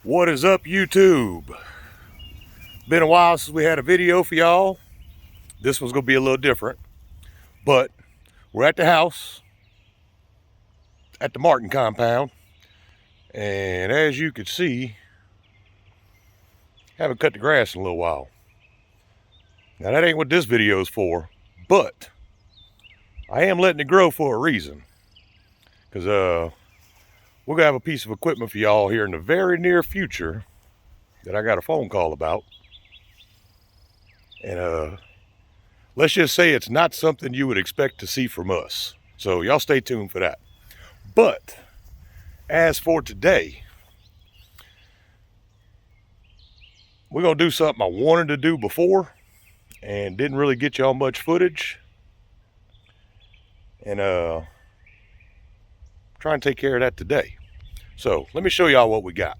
What is up, YouTube? Been a while since we had a video for y'all. This one's gonna be a little different, but we're at the house at the Martin compound, and as you can see, haven't cut the grass in a little while. Now that ain't what this video is for, but I am letting it grow for a reason, because we're gonna have a piece of equipment for y'all here in the very near future that I got a phone call about. And let's just say it's not something you would expect to see from us. So y'all stay tuned for that. But as for today, we're going to do something I wanted to do before and didn't really get y'all much footage. And try and take care of that today. So let me show y'all what we got.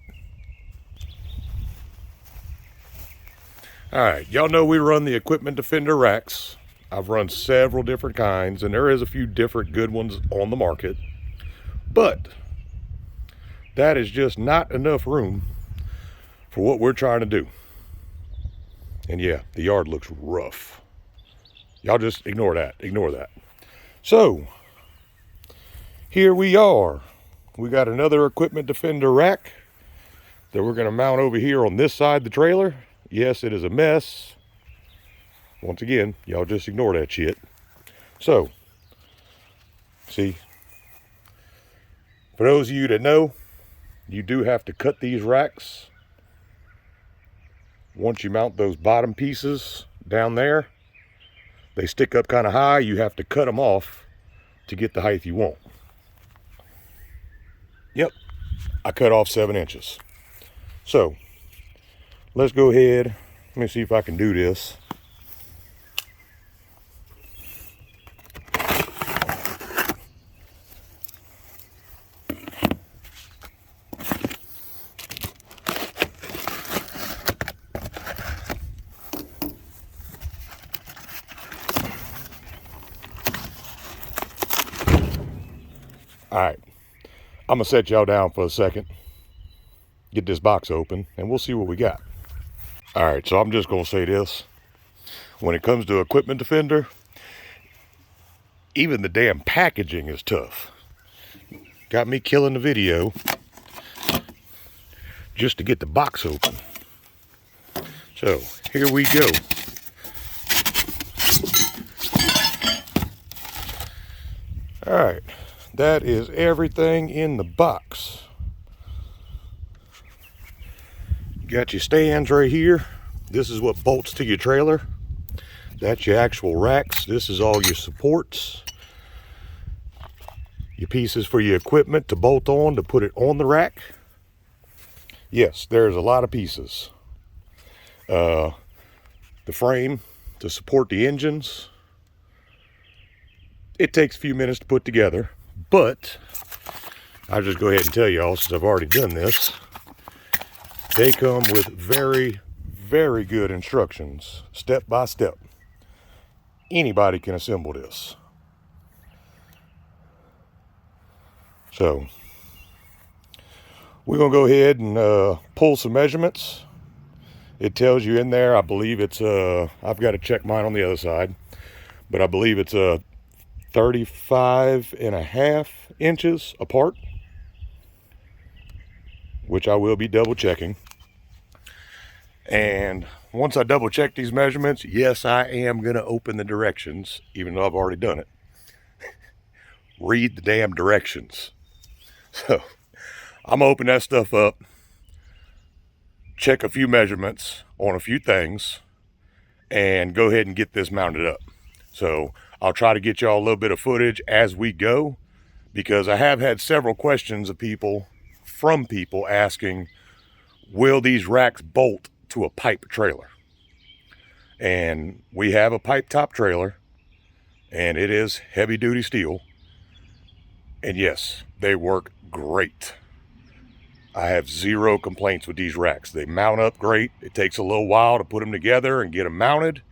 All right, y'all know we run the Equipment Defender racks. I've run several different kinds, and there is a few different good ones on the market. But that is just not enough room for what we're trying to do. And yeah, the yard looks rough. Y'all just ignore that. Ignore that. So here we are. We got another Equipment Defender rack that we're going to mount over here on this side of the trailer. Yes, it is a mess. Once again, y'all just ignore that shit. So, see, for those of you that know, you do have to cut these racks. Once you mount those bottom pieces down there, they stick up kind of high. You have to cut them off to get the height you want. Yep, I cut off 7 inches. So, let's go ahead. Let me see if I can do this. All right, I'm gonna set y'all down for a second, get this box open, and we'll see what we got. All right, so I'm just gonna say this. When it comes to Equipment Defender, even the damn packaging is tough. Got me killing the video just to get the box open. So here we go. All right, that is everything in the box. Got your stands right here. This is what bolts to your trailer. That's your actual racks. This is all your supports. Your pieces for your equipment to bolt on to put it on the rack. Yes, there's a lot of pieces. The frame to support the engines. It takes a few minutes to put together, but I'll just go ahead and tell y'all, since I've already done this, they come with very, very good instructions, step by step. Anybody can assemble this. So we're gonna go ahead and pull some measurements. It tells you in there, I believe it's I've got to check mine on the other side, but I believe it's 35.5 inches apart, which I will be double checking. And once I double check these measurements, yes, I am going to open the directions, even though I've already done it. Read the damn directions. So I'm going to open that stuff up, check a few measurements on a few things, and go ahead and get this mounted up. So I'll try to get y'all a little bit of footage as we go, because I have had several questions from people asking, will these racks bolt to a pipe trailer? And we have a pipe top trailer, and it is heavy duty steel. And yes, they work great. I have zero complaints with these racks. They mount up great. It takes a little while to put them together and get them mounted.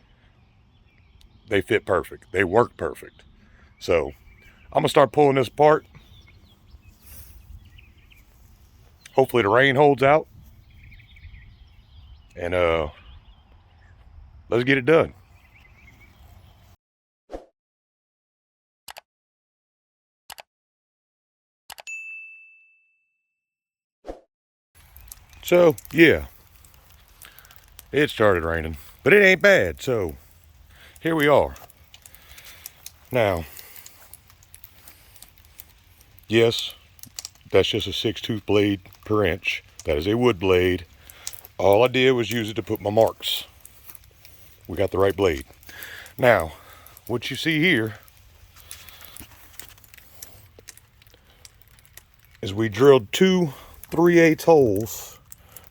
They fit perfect. They work perfect. So I'm gonna start pulling this apart. Hopefully the rain holds out. and let's get it done. So yeah, it started raining, but it ain't bad. So here we are. Now, yes, that's just a 6-tooth blade per inch. That is a wood blade. All I did was use it to put my marks. We got the right blade. Now, what you see here is we drilled 2 3/8 holes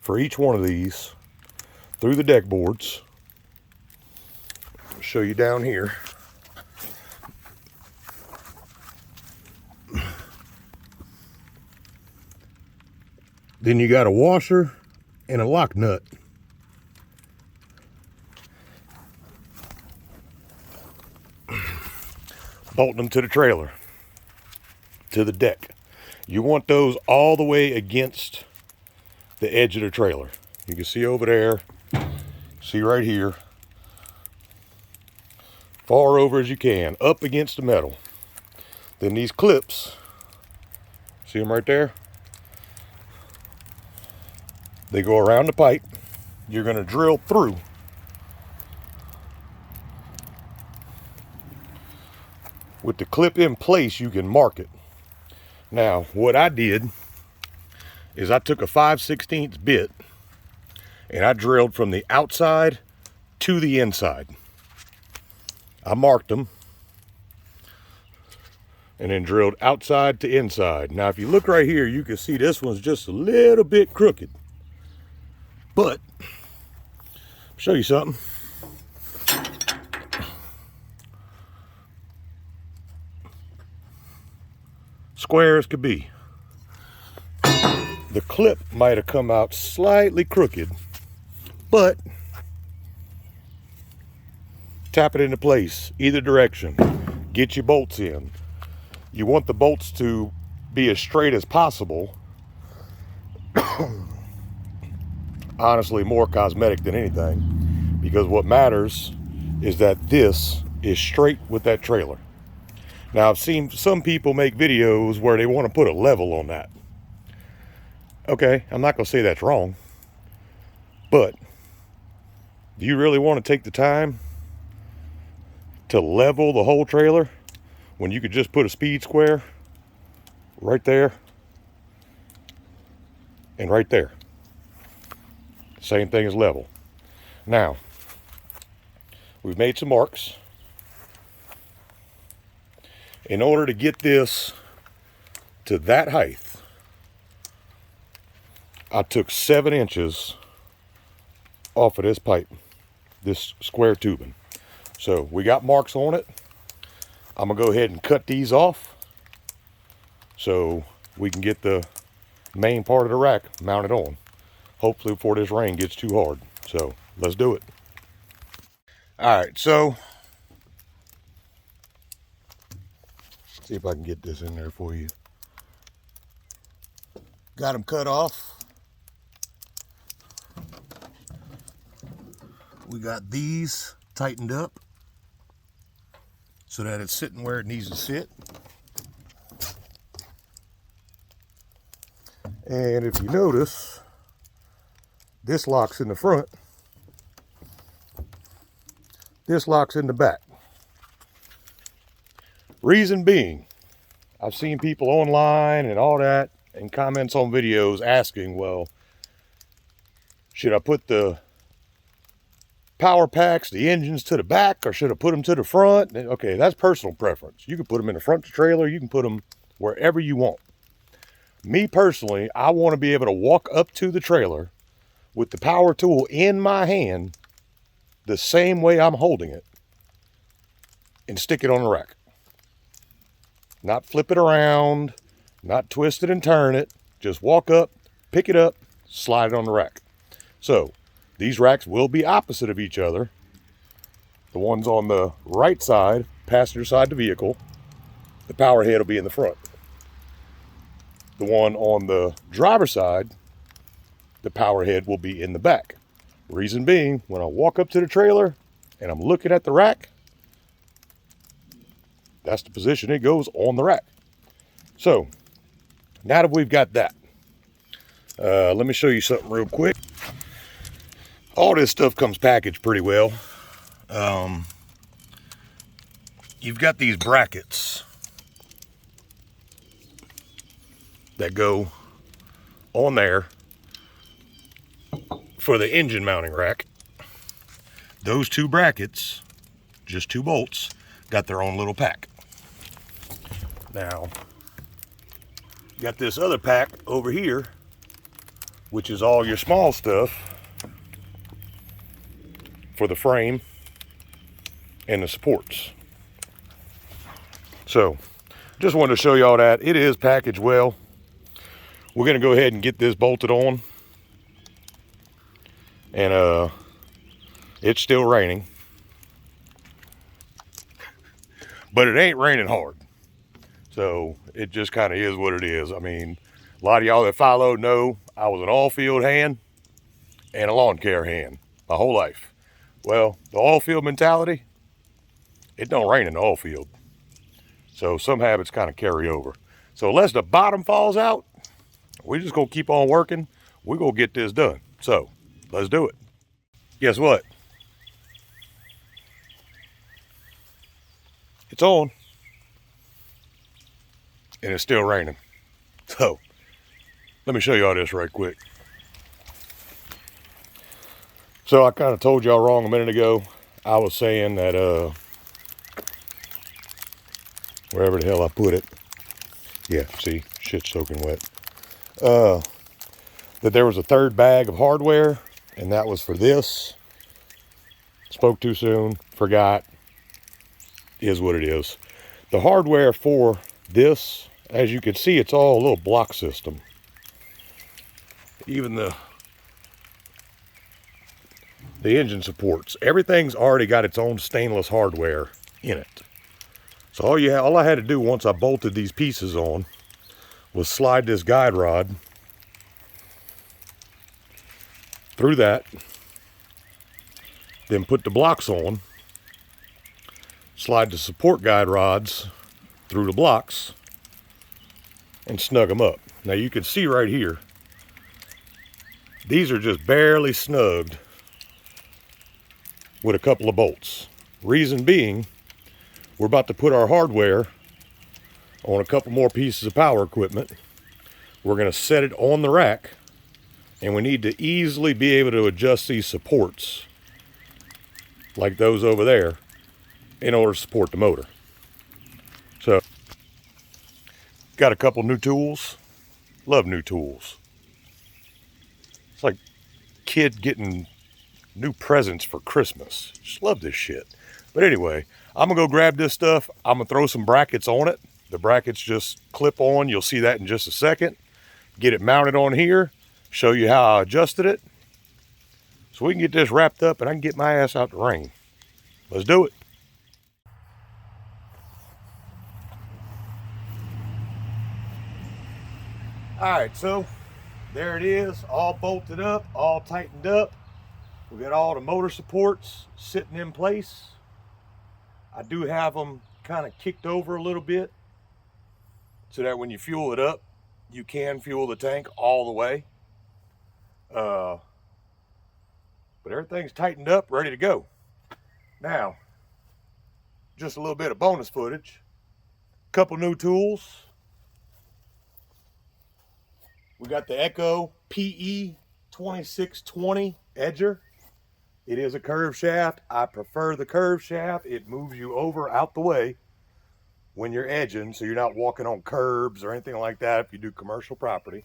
for each one of these through the deck boards. I'll show you down here. Then you got a washer and a lock nut. Bolting them to the trailer, to the deck. You want those all the way against the edge of the trailer. You can see over there, see right here, far over as you can, up against the metal. Then these clips, see them right there? They go around the pipe. You're going to drill through. With the clip in place, you can mark it. Now, what I did is I took a 5/16 bit and I drilled from the outside to the inside. I marked them and then drilled outside to inside. Now, if you look right here, you can see this one's just a little bit crooked. But, I'll show you something. Square as could be. The clip might have come out slightly crooked, but tap it into place either direction. Get your bolts in. You want the bolts to be as straight as possible. Honestly, more cosmetic than anything, because what matters is that this is straight with that trailer. Now, I've seen some people make videos where they want to put a level on that. Okay, I'm not going to say that's wrong, but do you really want to take the time to level the whole trailer when you could just put a speed square right there and right there? Same thing as level. Now, we've made some marks. In order to get this to that height, I took 7 inches off of this pipe, this square tubing. So we got marks on it. I'm gonna go ahead and cut these off so we can get the main part of the rack mounted on. Hopefully before this rain gets too hard. So let's do it. All right, so see if I can get this in there for you. Got them cut off. We got these tightened up so that it's sitting where it needs to sit. And if you notice, this locks in the front, this locks in the back. Reason being, I've seen people online and all that and comments on videos asking, well, should I put the power packs, the engines to the back, or should I put them to the front? Okay, that's personal preference. You can put them in the front of the trailer, you can put them wherever you want. Me personally, I want to be able to walk up to the trailer with the power tool in my hand the same way I'm holding it and stick it on the rack. Not flip it around, not twist it and turn it. Just walk up, pick it up, slide it on the rack. So these racks will be opposite of each other. The ones on the right side, passenger side of the vehicle, the power head will be in the front. The one on the driver's side, the power head will be in the back. Reason being, when I walk up to the trailer and I'm looking at the rack, that's the position it goes on the rack. So now that we've got that, let me show you something real quick. All this stuff comes packaged pretty well. You've got these brackets that go on there for the engine mounting rack. Those two brackets, just 2 bolts, got their own little pack. Now, got this other pack over here, which is all your small stuff for the frame and the supports. So, just wanted to show y'all that. It is packaged well. We're gonna go ahead and get this bolted on. And it's still raining. But it ain't raining hard. So it just kind of is what it is. I mean, a lot of y'all that follow know I was an all-field hand and a lawn care hand my whole life. Well, the all-field mentality, it don't rain in the all field. So some habits kind of carry over. So unless the bottom falls out, we're just gonna keep on working. We're gonna get this done. So let's do it. Guess what? It's on. And it's still raining. So let me show you all this right quick. So I kind of told y'all wrong a minute ago. I was saying that wherever the hell I put it, yeah, see, shit's soaking wet. That there was a 3rd bag of hardware, and that was for this. Spoke too soon, forgot. Is what it is. The hardware for this, as you can see, it's all a little block system. Even the engine supports, everything's already got its own stainless hardware in it. So all I had to do once I bolted these pieces on was slide this guide rod through that, then put the blocks on, slide the support guide rods through the blocks, and snug them up. Now you can see right here, these are just barely snugged with a couple of bolts. Reason being, we're about to put our hardware on a couple more pieces of power equipment. We're going to set it on the rack, and we need to easily be able to adjust these supports like those over there in order to support the motor. So, got a couple new tools. Love new tools. It's like kid getting new presents for Christmas. Just love this shit. But anyway, I'm gonna go grab this stuff. I'm gonna throw some brackets on it. The brackets just clip on. You'll see that in just a second. Get it mounted on here. Show you how I adjusted it. So we can get this wrapped up and I can get my ass out the rain. Let's do it. All right, so there it is, all bolted up, all tightened up. We got all the motor supports sitting in place. I do have them kind of kicked over a little bit so that when you fuel it up, you can fuel the tank all the way. But everything's tightened up, ready to go. Now, just a little bit of bonus footage. Couple new tools. We got the Echo PE 2620 edger. It is a curved shaft. I prefer the curved shaft. It moves you over out the way when you're edging, so you're not walking on curbs or anything like that if you do commercial property.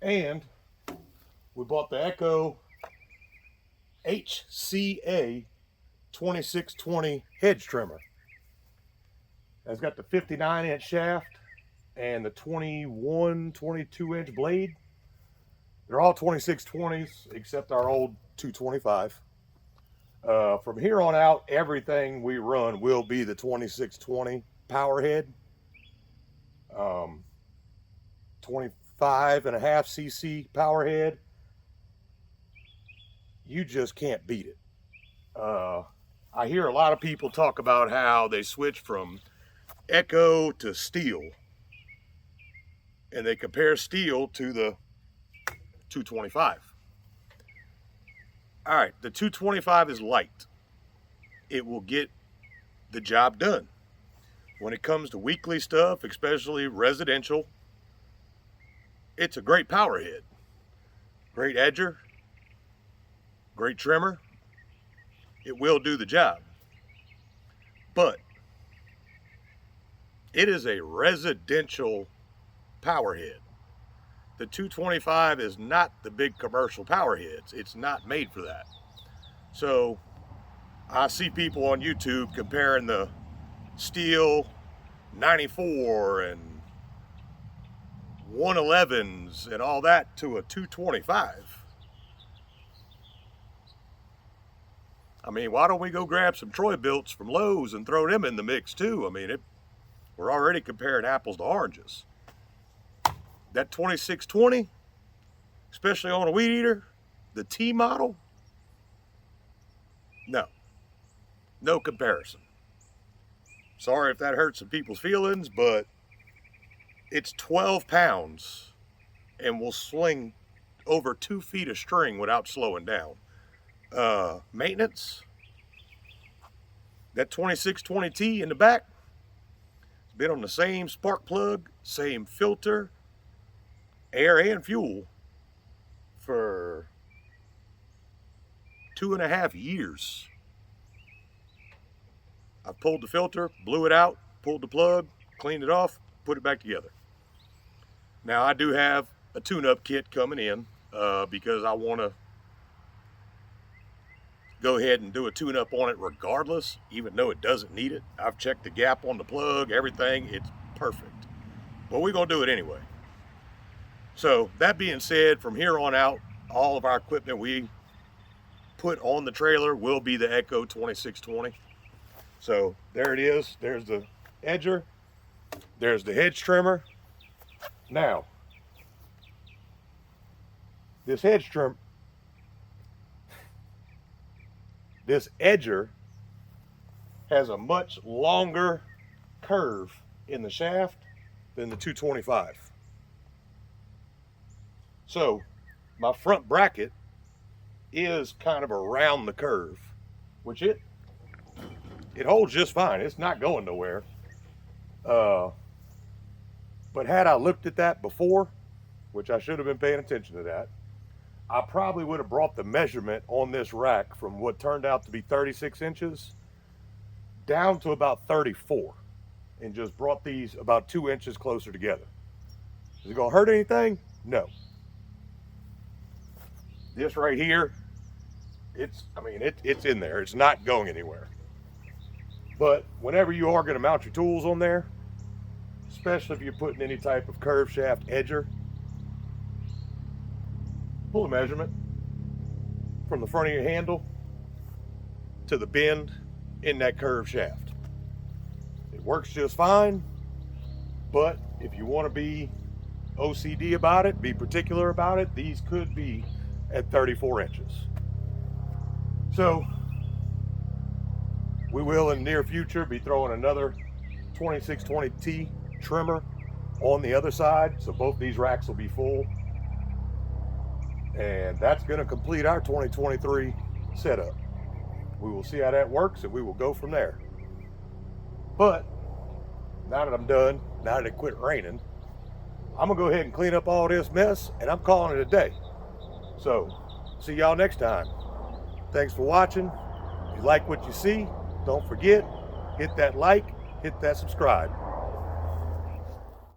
And we bought the Echo HCA 2620 hedge trimmer. It's got the 59-inch shaft and the 22-inch blade. They're all 2620s except our old 225. From here on out, everything we run will be the 2620 power head. 25.5 cc power head. you just can't beat it. I hear a lot of people talk about how they switch from Echo to Steel, and they compare Steel to the 225. All right, the 225 is light. It will get the job done. When it comes to weekly stuff, especially residential, it's a great power head. Great edger, great trimmer. It will do the job. But it is a residential power head. The 225 is not the big commercial power heads. It's not made for that. So I see people on YouTube comparing the Steel 94 and 111s and all that to a 225. I mean, why don't we go grab some Troy-Bilts from Lowe's and throw them in the mix too? I mean, we're already comparing apples to oranges. That 2620, especially on a weed eater, the T model, no comparison. Sorry if that hurts some people's feelings, but it's 12 pounds and will swing over 2 feet of string without slowing down. Maintenance, that 2620T in the back, it's been on the same spark plug, same filter, air and fuel for 2.5 years. I pulled the filter, blew it out, pulled the plug, cleaned it off, put it back together. Now I do have a tune-up kit coming in because I want to go ahead and do a tune-up on it regardless, even though it doesn't need it. I've checked the gap on the plug, everything, it's perfect. But we're going to do it anyway. So that being said, from here on out, all of our equipment we put on the trailer will be the Echo 2620. So there it is. There's the edger. There's the hedge trimmer. Now, this hedge trim, this edger has a much longer curve in the shaft than the 225. So my front bracket is kind of around the curve, which it holds just fine. It's not going nowhere. But had I looked at that before, which I should have been paying attention to that, I probably would have brought the measurement on this rack from what turned out to be 36 inches down to about 34 and just brought these about 2 inches closer together. Is it gonna hurt anything? No. This right here, it's in there. It's not going anywhere. But whenever you are gonna mount your tools on there, especially if you're putting any type of curve shaft edger, pull a measurement from the front of your handle to the bend in that curve shaft. It works just fine, but if you want to be OCD about it, be particular about it, these could be at 34 inches. So we will in the near future be throwing another 2620T trimmer on the other side, so both these racks will be full. And that's going to complete our 2023 setup. We will see how that works and we will go from there. But now that I'm done, now that it quit raining, I'm going to go ahead and clean up all this mess and I'm calling it a day. So see y'all next time. Thanks for watching. If you like what you see, don't forget, hit that like, hit that subscribe.